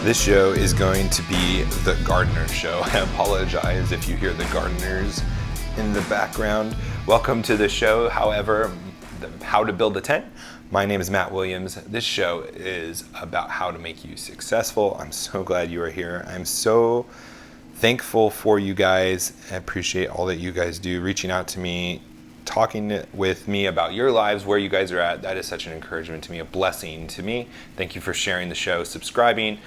This show is going to be the gardener show. I apologize if you hear the gardeners in the background. Welcome to the show, however, how to build a tent. My name is Matt Williams. This show is about how to make you successful. I'm so glad you are here. I'm so thankful for you guys. I appreciate all that you guys do, reaching out to me, talking with me about your lives, where you guys are at. That is such an encouragement to me, a blessing to me. Thank you for sharing the show, subscribing.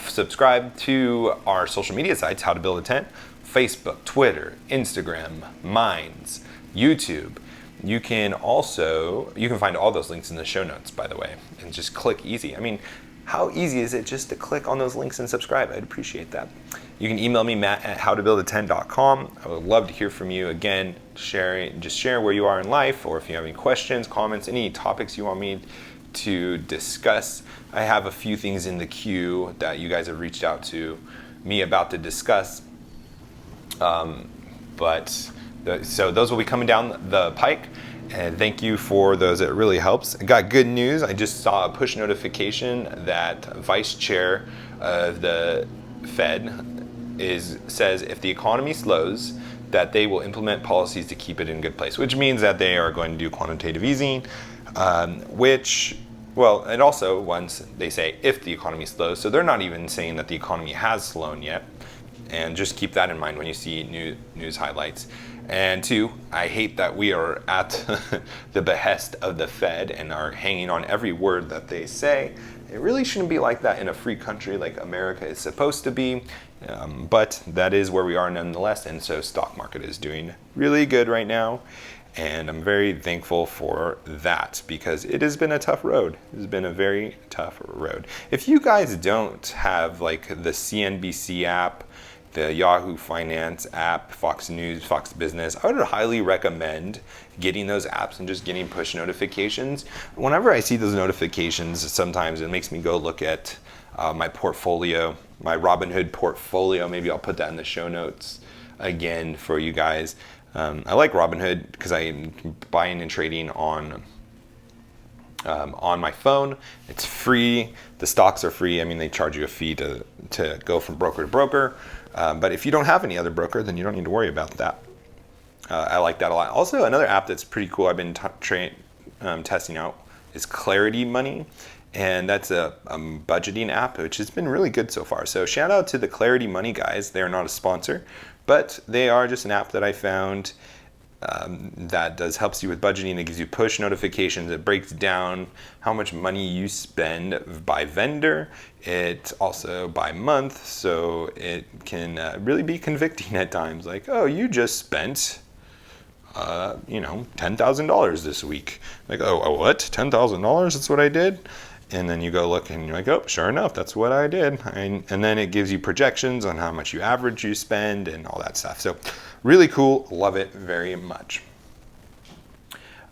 Subscribe to our social media sites, How to Build a Tent, Facebook, Twitter, Instagram, Minds, YouTube. You can find all those links in the show notes, by the way, and just click easy. I mean, how easy is it just to click on those links and subscribe? I'd appreciate that. You can email me, matt@howtobuildatent.com. I would love to hear from you. Again, share where you are in life, or if you have any questions, comments, any topics you want me to discuss. I have a few things in the queue that you guys have reached out to me about to discuss. So those will be coming down the pike. And thank you for those. It really helps. I got good news. I just saw a push notification that Vice Chair of the Fed says if the economy slows, that they will implement policies to keep it in a good place, which means that they are going to do quantitative easing, and also once they say if the economy slows, so they're not even saying that the economy has slowed yet. And just keep that in mind when you see news highlights. And two, I hate that we are at the behest of the Fed and are hanging on every word that they say. It really shouldn't be like that in a free country like America is supposed to be. But that is where we are nonetheless. And so stock market is doing really good right now. And I'm very thankful for that because it has been a tough road. It has been a very tough road. If you guys don't have like the CNBC app, the Yahoo Finance app, Fox News, Fox Business, I would highly recommend getting those apps and just getting push notifications. Whenever I see those notifications, sometimes it makes me go look at my portfolio, my Robinhood portfolio. Maybe I'll put that in the show notes again for you guys. I like Robinhood because I'm buying and trading on my phone. It's free. The stocks are free. I mean, they charge you a fee to go from broker to broker. But if you don't have any other broker, then you don't need to worry about that. I like that a lot. Also, another app that's pretty cool I've been testing out is Clarity Money. And that's a budgeting app, which has been really good so far. So shout out to the Clarity Money guys. They are not a sponsor, but they are just an app that I found that helps you with budgeting. It gives you push notifications. It breaks down how much money you spend by vendor. It's also by month, so it can really be convicting at times. Like, oh, you just spent, $10,000 this week. Like, oh, what? $10,000? That's what I did? And then you go look and you're like, oh, sure enough, that's what I did. And then it gives you projections on how much you spend and all that stuff. So really cool. Love it very much.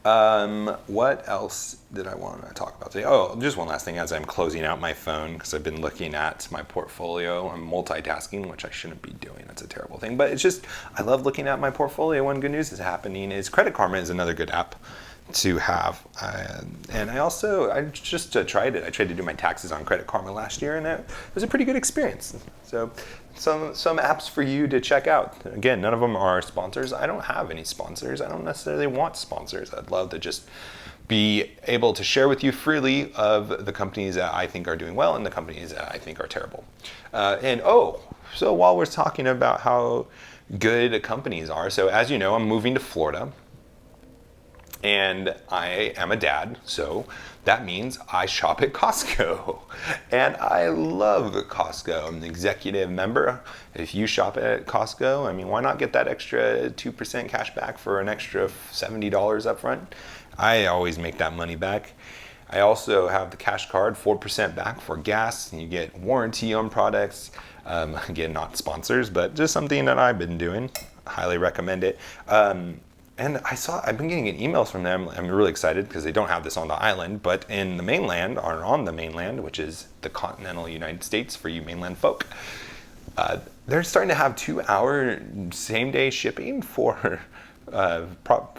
What else did I want to talk about today? Oh, just one last thing as I'm closing out my phone, because I've been looking at my portfolio. I'm multitasking, which I shouldn't be doing. That's a terrible thing. But it's just, I love looking at my portfolio when good news is happening. Credit Karma is another good app to have. And I just tried it. I tried to do my taxes on Credit Karma last year, and it was a pretty good experience. So some apps for you to check out. Again, none of them are sponsors. I don't have any sponsors. I don't necessarily want sponsors. I'd love to just be able to share with you freely of the companies that I think are doing well and the companies that I think are terrible. So while we're talking about how good companies are, so as you know, I'm moving to Florida. And I am a dad, so that means I shop at Costco. And I love Costco. I'm an executive member. If you shop at Costco, I mean, why not get that extra 2% cash back for an extra $70 up front? I always make that money back. I also have the cash card, 4% back for gas, and you get warranty on products. Again, not sponsors, but just something that I've been doing. Highly recommend it. And I've been getting emails from them. I'm really excited because they don't have this on the island, but on the mainland, which is the continental United States for you mainland folk, they're starting to have 2-hour same day shipping for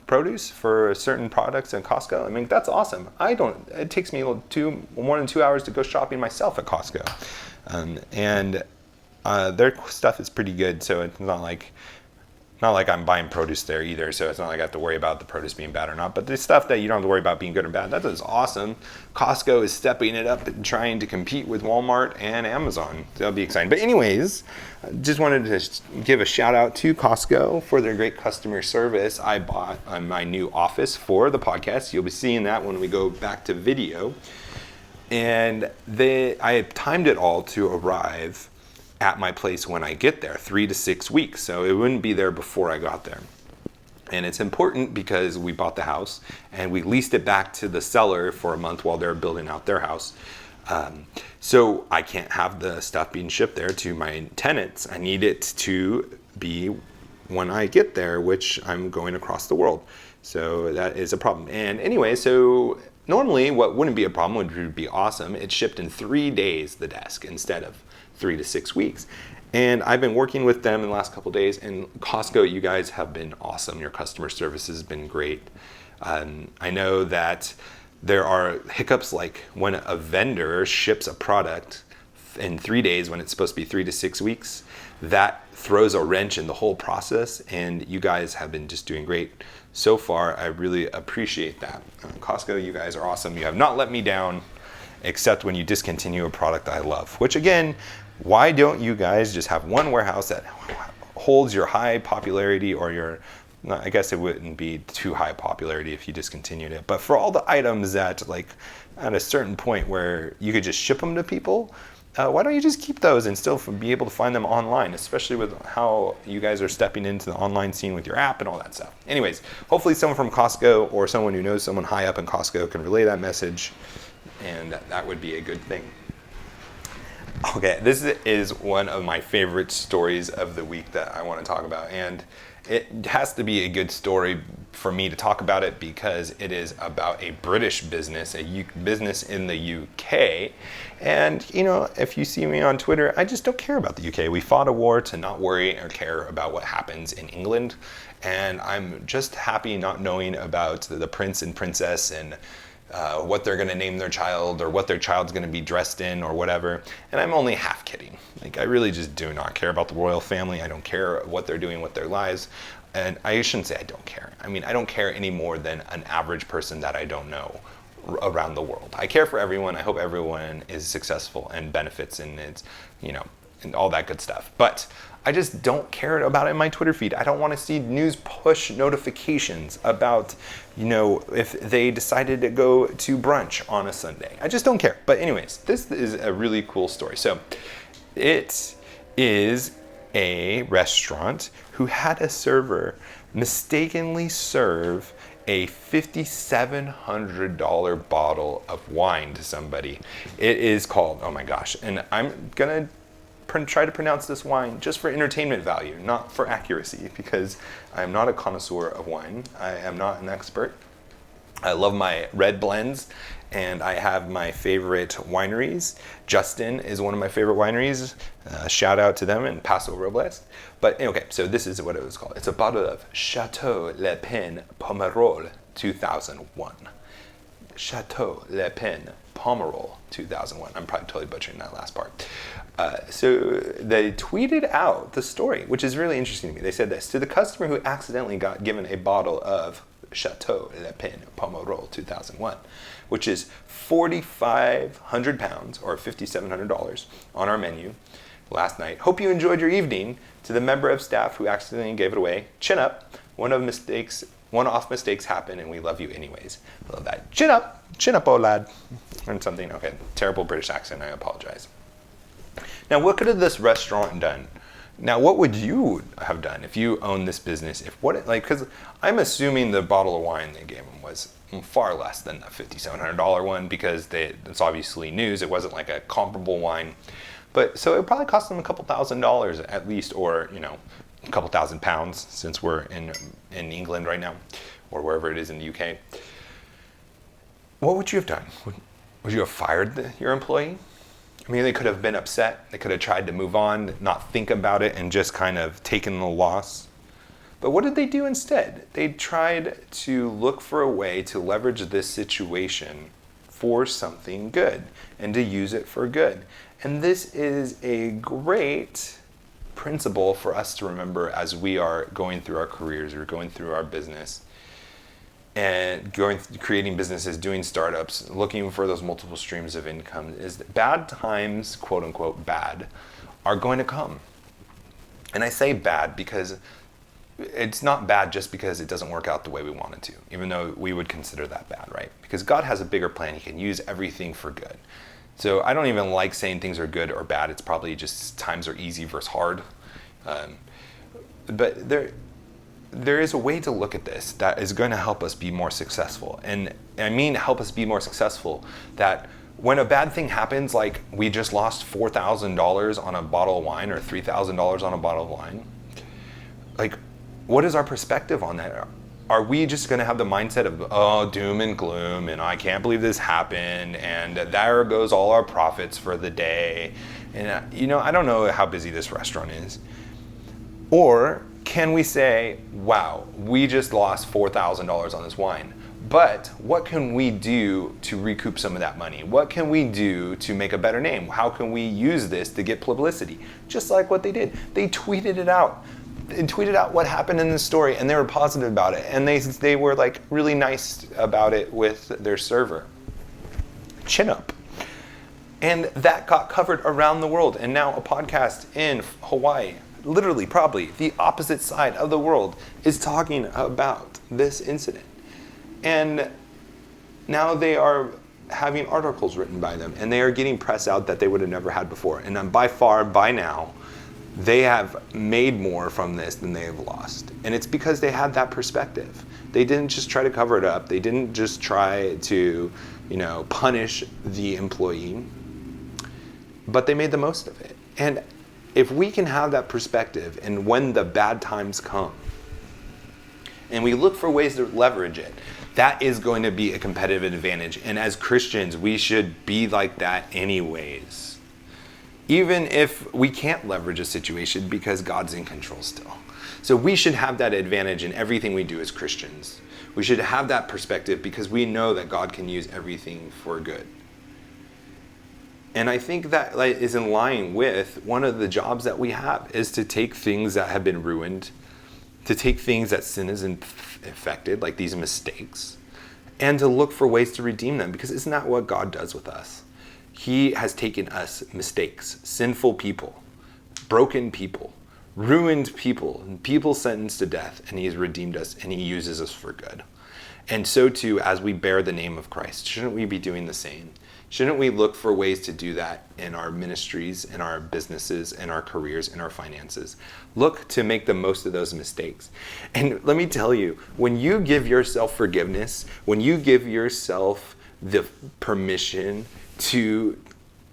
produce for certain products at Costco. I mean, that's awesome. It takes me more than 2 hours to go shopping myself at Costco. And their stuff is pretty good, so it's not like I'm buying produce there either, so it's not like I have to worry about the produce being bad or not. But the stuff that you don't have to worry about being good or bad, that is awesome. Costco is stepping it up and trying to compete with Walmart and Amazon. That'll be exciting. But anyways, just wanted to give a shout out to Costco for their great customer service. I bought my new office for the podcast. You'll be seeing that when we go back to video. And I timed it all to arrive at my place when I get there, 3 to 6 weeks. So it wouldn't be there before I got there. And it's important because we bought the house and we leased it back to the seller for a month while they're building out their house. So I can't have the stuff being shipped there to my tenants. I need it to be when I get there, which I'm going across the world. So that is a problem. And anyway, so normally what wouldn't be a problem, which would be awesome, it's shipped in 3 days, the desk, instead of 3 to 6 weeks. And I've been working with them in the last couple of days, and Costco, you guys have been awesome. Your customer service has been great. I know that there are hiccups like when a vendor ships a product in 3 days when it's supposed to be 3 to 6 weeks. That throws a wrench in the whole process, and you guys have been just doing great so far. I really appreciate that. Costco, you guys are awesome. You have not let me down, except when you discontinue a product I love, which again, why don't you guys just have one warehouse that holds your high popularity, or I guess it wouldn't be too high popularity if you discontinued it, but for all the items that like at a certain point where you could just ship them to people, why don't you just keep those and still be able to find them online, especially with how you guys are stepping into the online scene with your app and all that stuff. Anyways, hopefully someone from Costco or someone who knows someone high up in Costco can relay that message, and that would be a good thing. Okay, this is one of my favorite stories of the week that I want to talk about, and it has to be a good story for me to talk about it because it is about a British business, business in the UK. And, you know, if you see me on Twitter, I just don't care about the UK. We fought a war to not worry or care about what happens in England, and I'm just happy not knowing about the prince and princess and what they're going to name their child or what their child's going to be dressed in or whatever. And I'm only half kidding. Like, I really just do not care about the royal family. I don't care what they're doing with their lives. And I shouldn't say I don't care. I mean, I don't care any more than an average person that I don't know around the world. I care for everyone. I hope everyone is successful and benefits, and it's, you know, and all that good stuff. But I just don't care about it in my Twitter feed. I don't want to see news push notifications about, you know, if they decided to go to brunch on a Sunday. I just don't care. But anyways, this is a really cool story. So it is a restaurant who had a server mistakenly serve a $5,700 bottle of wine to somebody. It is called, oh my gosh, and I'm gonna try to pronounce this wine just for entertainment value, not for accuracy, because I am not a connoisseur of wine. I am not an expert. I love my red blends, and I have my favorite wineries. Justin is one of my favorite wineries. Shout out to them in Paso Robles. But okay, so this is what it was called. It's a bottle of Chateau Le Pen Pomerol 2001. Chateau Le Pen Pomerol 2001. I'm probably totally butchering that last part. So they tweeted out the story, which is really interesting to me. They said this: to the customer who accidentally got given a bottle of Chateau Le Pen Pomerol 2001, which is 4,500 pounds or $5,700 on our menu last night. Hope you enjoyed your evening. To the member of staff who accidentally gave it away, chin up. One-off mistakes happen, and we love you anyways. I love that. Chin up, oh lad, or something. Okay, terrible British accent. I apologize. Now, what could have this restaurant done? Now, what would you have done if you owned this business? Because I'm assuming the bottle of wine they gave him was far less than the $5,700 one, because it's obviously news. It wasn't like a comparable wine, but so it probably cost them a couple $1,000s at least, or you know, a couple £1,000, since we're in England right now, or wherever it is in the UK. What would you have done? Would you have fired your employee? I mean, they could have been upset. They could have tried to move on, not think about it, and just kind of taken the loss. But what did they do instead? They tried to look for a way to leverage this situation for something good and to use it for good. And this is a great principle for us to remember as we are going through our careers or going through our business and creating businesses, doing startups, looking for those multiple streams of income, is that bad times, quote unquote bad, are going to come. And I say bad because it's not bad just because it doesn't work out the way we want it to, even though we would consider that bad, right? Because God has a bigger plan. He can use everything for good. So I don't even like saying things are good or bad. It's probably just times are easy versus hard. But there is a way to look at this that is going to help us be more successful. And I mean help us be more successful, that when a bad thing happens, like we just lost $4,000 on a bottle of wine or $3,000 on a bottle of wine, like what is our perspective on that? Are we just going to have the mindset of, oh, doom and gloom, and I can't believe this happened, and there goes all our profits for the day, and I don't know how busy this restaurant is? Or can we say, wow, we just lost $4,000 on this wine, but what can we do to recoup some of that money? What can we do to make a better name? How can we use this to get publicity? Just like what they did. They tweeted it out. They tweeted out what happened in the story, and they were positive about it, and they were like really nice about it with their server. Chin up. And that got covered around the world, and now a podcast in Hawaii, literally probably the opposite side of the world, is talking about this incident. And now they are having articles written by them, and they are getting press out that they would have never had before. And by now, they have made more from this than they have lost. And it's because they had that perspective. They didn't just try to cover it up. They didn't just try to, punish the employee, but they made the most of it. And if we can have that perspective, and when the bad times come, and we look for ways to leverage it, that is going to be a competitive advantage. And as Christians, we should be like that anyways. Even if we can't leverage a situation because God's in control still. So we should have that advantage in everything we do as Christians. We should have that perspective because we know that God can use everything for good. And I think that is in line with one of the jobs that we have, is to take things that have been ruined, to take things that sin has infected, like these mistakes, and to look for ways to redeem them, because isn't that what God does with us? He has taken us mistakes, sinful people, broken people, ruined people, and people sentenced to death, and he has redeemed us, and he uses us for good. And so too, as we bear the name of Christ, shouldn't we be doing the same? Shouldn't we look for ways to do that in our ministries, in our businesses, in our careers, in our finances? Look to make the most of those mistakes. And let me tell you, when you give yourself forgiveness, when you give yourself the permission to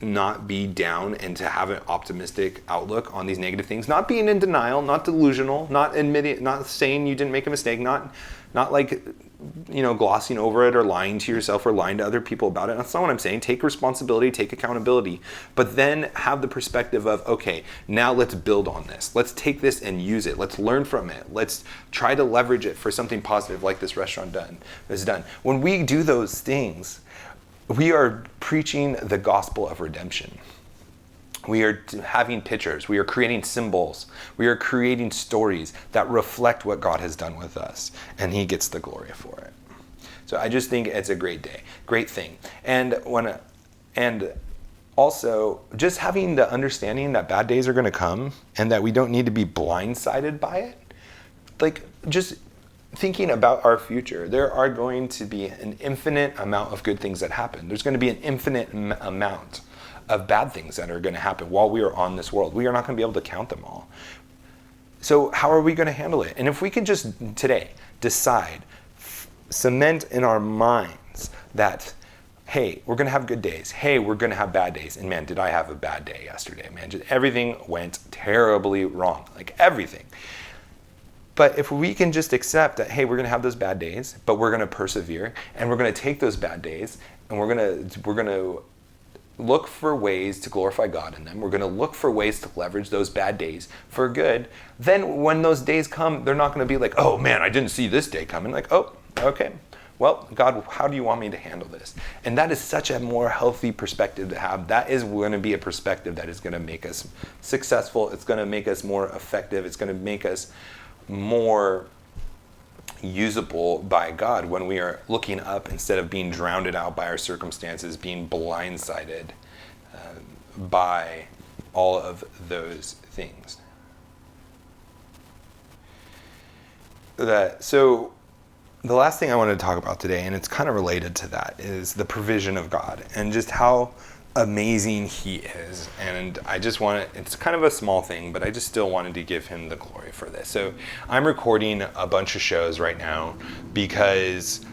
not be down and to have an optimistic outlook on these negative things, not being in denial, not delusional, not admitting, not saying you didn't make a mistake, not like, glossing over it or lying to yourself or lying to other people about it. That's not what I'm saying. Take responsibility, take accountability, but then have the perspective of, okay, now let's build on this. Let's take this and use it. Let's learn from it. Let's try to leverage it for something positive like this restaurant has done. When we do those things, we are preaching the gospel of redemption. We are having pictures. We are creating symbols. We are creating stories that reflect what God has done with us, and he gets the glory for it. So I just think it's a great day, great thing. And also just having the understanding that bad days are going to come and that we don't need to be blindsided by it. Like, just thinking about our future, there are going to be an infinite amount of good things that happen. There's going to be an infinite amount of bad things that are going to happen while we are on this world. We are not going to be able to count them all. So how are we going to handle it? And if we can just today decide, cement in our minds that, hey, we're going to have good days. Hey, we're going to have bad days. And man, did I have a bad day yesterday, man. Just everything went terribly wrong, like everything. But if we can just accept that, hey, we're going to have those bad days, but we're going to persevere, and we're going to take those bad days, and we're going to look for ways to glorify God in them. We're going to look for ways to leverage those bad days for good. Then when those days come, they're not going to be like, oh man, I didn't see this day coming. Like, oh, okay. Well, God, how do you want me to handle this? And that is such a more healthy perspective to have. That is going to be a perspective that is going to make us successful. It's going to make us more effective. It's going to make us more usable by God when we are looking up instead of being drowned out by our circumstances, being blindsided by all of those things. So the last thing I wanted to talk about today, and it's kind of related to that, is the provision of God and just how amazing he is. And I just it's kind of a small thing, but I just still wanted to give him the glory for this. So I'm recording a bunch of shows right now because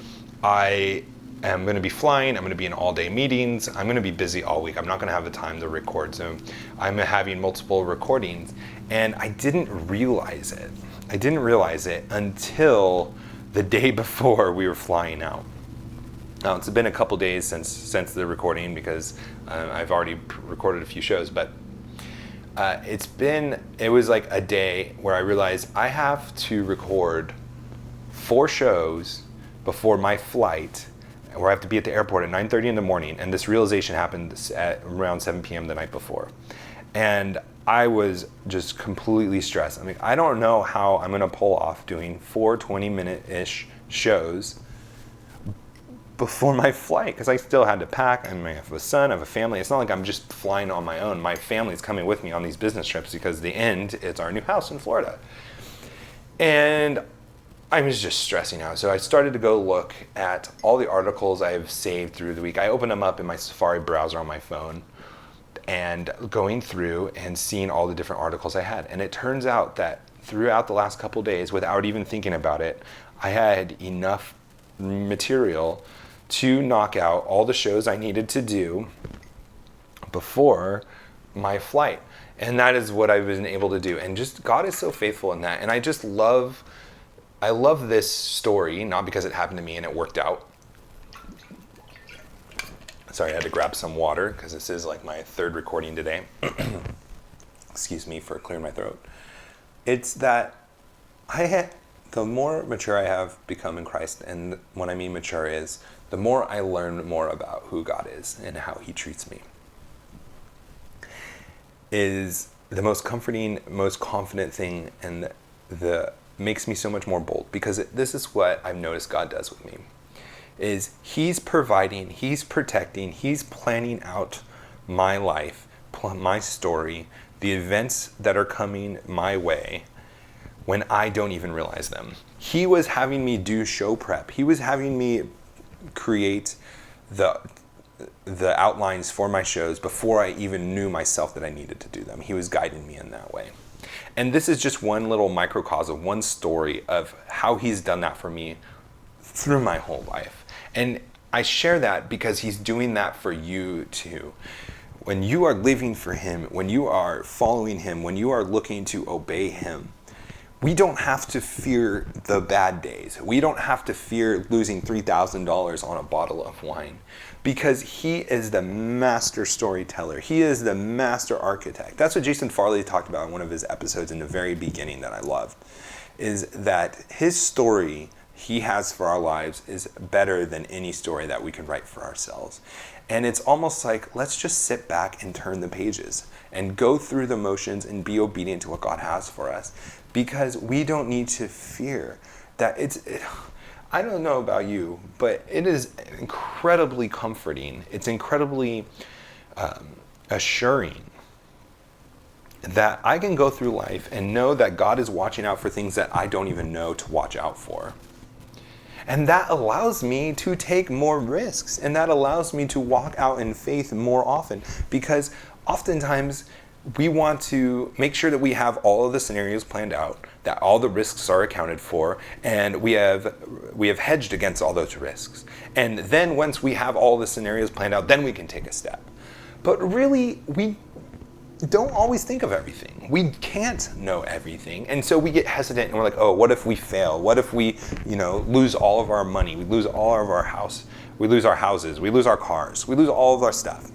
I am going to be flying. I'm going to be in all-day meetings. I'm going to be busy all week. I'm not going to have the time to record. So I'm having multiple recordings, and I didn't realize it. I didn't realize it until the day before we were flying out. Now, it's been a couple days since the recording because I've already recorded a few shows, but it was like a day where I realized I have to record 4 shows before my flight, where I have to be at the airport at 9:30 in the morning, and this realization happened at around 7 p.m. the night before. And I was just completely stressed. I mean, I don't know how I'm going to pull off doing 4 20-minute-ish shows before my flight, because I still had to pack. I mean, I have a son, I have a family. It's not like I'm just flying on my own. My family's coming with me on these business trips because the end is our new house in Florida. And I was just stressing out. So I started to go look at all the articles I have saved through the week. I opened them up in my Safari browser on my phone and going through and seeing all the different articles I had. And it turns out that throughout the last couple days, without even thinking about it, I had enough material to knock out all the shows I needed to do before my flight. And that is what I've been able to do. And just God is so faithful in that. And I love this story, not because it happened to me and it worked out. Sorry, I had to grab some water because this is like my 3rd recording today. Excuse me for clearing my throat. It's that the more mature I have become in Christ, and what I mean mature is the more I learn more about who God is and how he treats me, is the most comforting, most confident thing, and the makes me so much more bold, because this is what I've noticed God does with me, is he's providing, he's protecting, he's planning out my life, my story, the events that are coming my way when I don't even realize them. He was having me do show prep. He was having me create the outlines for my shows before I even knew myself that I needed to do them. He was guiding me in that way. And this is just one little microcosm, one story of how he's done that for me through my whole life. And I share that because he's doing that for you too. When you are living for him, when you are following him, when you are looking to obey him, we don't have to fear the bad days. We don't have to fear losing $3,000 on a bottle of wine, because he is the master storyteller. He is the master architect. That's what Jason Farley talked about in one of his episodes in the very beginning that I loved, is that his story he has for our lives is better than any story that we could write for ourselves. And it's almost like, let's just sit back and turn the pages and go through the motions and be obedient to what God has for us, because we don't need to fear that I don't know about you, but it is incredibly comforting. It's incredibly assuring that I can go through life and know that God is watching out for things that I don't even know to watch out for. And that allows me to take more risks, and that allows me to walk out in faith more often, because oftentimes we want to make sure that we have all of the scenarios planned out, that all the risks are accounted for, and we have hedged against all those risks. And then once we have all the scenarios planned out, then we can take a step. But really, we don't always think of everything. We can't know everything. And so we get hesitant and we're like, oh, what if we fail? What if we, lose all of our money? We lose all of our house. We lose our houses. We lose our cars. We lose all of our stuff.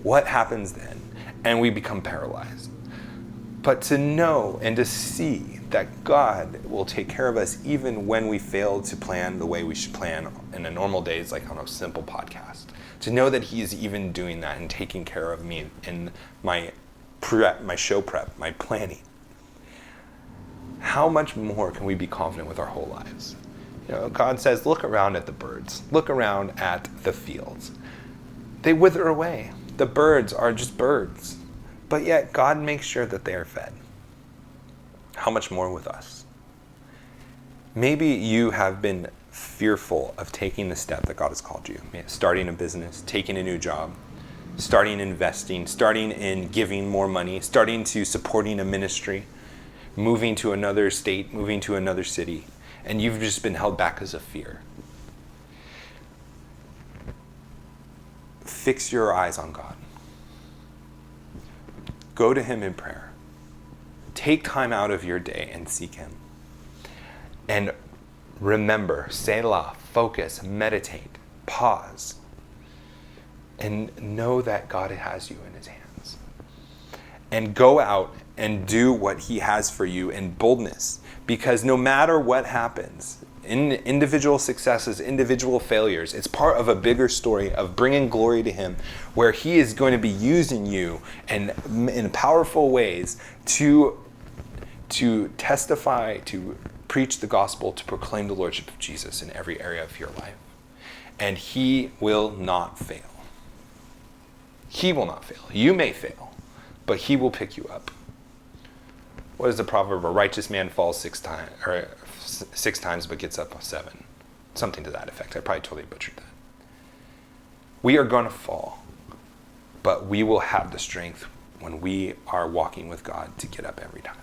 what happens then? And we become paralyzed. But to know and to see that God will take care of us even when we fail to plan the way we should plan in a normal days, like on a simple podcast. To know that he is even doing that and taking care of me in my prep, my show prep, my planning. How much more can we be confident with our whole lives? God says, look around at the birds. Look around at the fields. They wither away. The birds are just birds. But yet God makes sure that they are fed. How much more with us? Maybe you have been fearful of taking the step that God has called you. Starting a business, taking a new job, starting investing, starting in giving more money, starting to supporting a ministry, moving to another state, moving to another city, and you've just been held back because of fear. Fix your eyes on God. Go to him in prayer. Take time out of your day and seek him. And remember, Selah, focus, meditate, pause, and know that God has you in his hands. And go out and do what he has for you in boldness. Because no matter what happens, in individual successes, individual failures, it's part of a bigger story of bringing glory to him, where he is going to be using you in powerful ways to testify, to preach the gospel, to proclaim the lordship of Jesus in every area of your life. And he will not fail. He will not fail. You may fail, but he will pick you up. What is the proverb? A righteous man falls six times but gets up 7. Something to that effect. I probably totally butchered that. We are going to fall, but we will have the strength when we are walking with God to get up every time.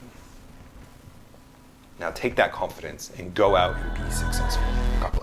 Now take that confidence and go out and be successful. God bless.